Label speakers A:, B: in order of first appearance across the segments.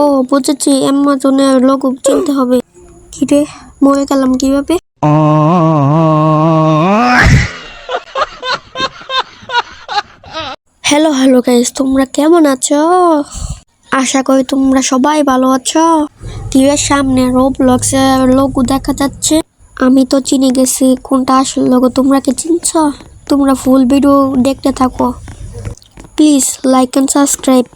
A: ও বুঝেছি, অ্যামাজনের লোগো চিনতে হবে। কিরে, মরে গেলাম কিভাবে? হ্যালো হ্যালো গাইস, তোমরা কেমন আছো? আশা করি তোমরা সবাই ভালো আছো। টিভির সামনে রোবলক্স এর লোগো দেখা যাচ্ছে। আমি তো চিনে গেছি কোনটা আসল লোগো। তোমরা কি চিনছো? তোমরা ফুল ভিডিও দেখতে থাকো। Please like and subscribe.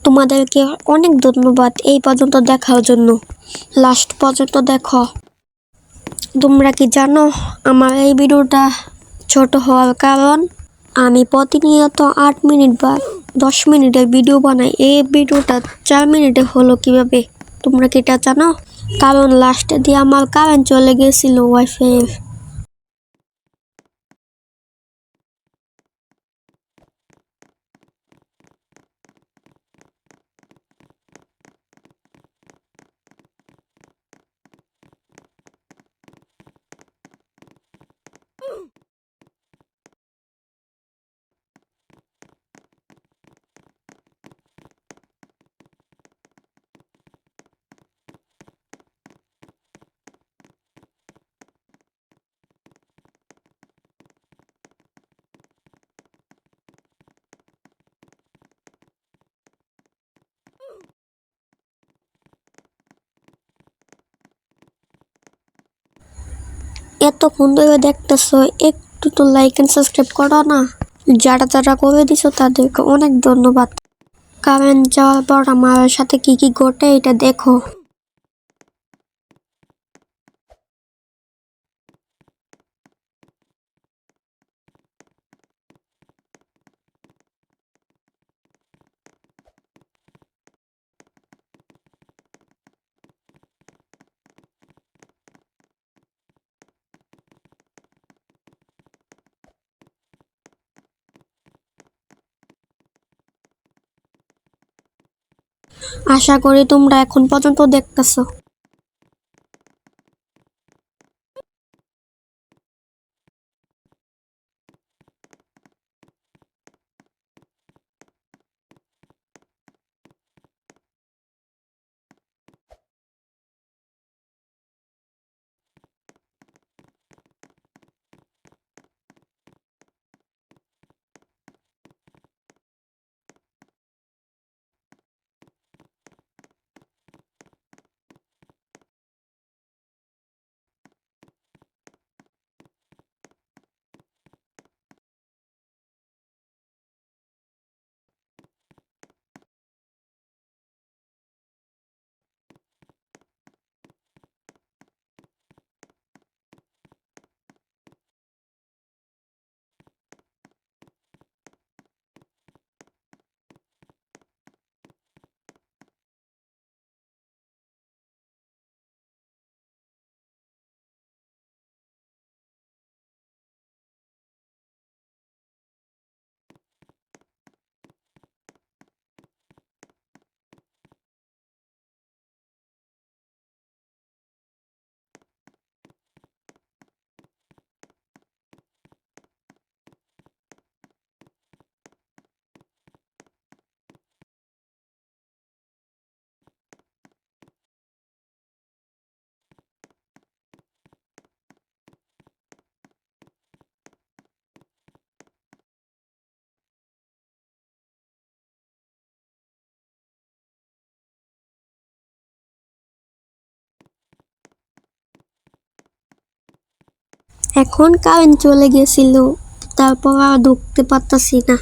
A: তোমাদেরকে অনেক ধন্যবাদ এই পর্যন্ত দেখার জন্য। লাস্ট পর্যন্ত দেখো। তোমরা কি জানো আমার এই ভিডিওটা ছোট হওয়ার কারণ? আমি প্রতিনিয়ত 8 মিনিট বা 10 মিনিটের ভিডিও বানাই। এই ভিডিওটা 4 মিনিটে হলো কিভাবে? তোমরা কি এটা জানো? কারণ লাস্টে দিয়ে আমার কারেন্ট চলে গেছিল ওয়াইফাই এর। এতক্ষণ ধরে দেখতেছো, একটু তো লাইক এন্ড সাবস্ক্রাইব করো না? যারা যারা করে দিছো তাদেরকে অনেক ধন্যবাদ। কারেন্ট যাওয়ার পর আমার সাথে কি কি ঘটে এটা দেখো। আশা করি তোমরা এখন পর্যন্ত দেখতেছো। এখন কারেন্ট চলে গেছিল, তারপর আর ঢুকতে পারতাছি না।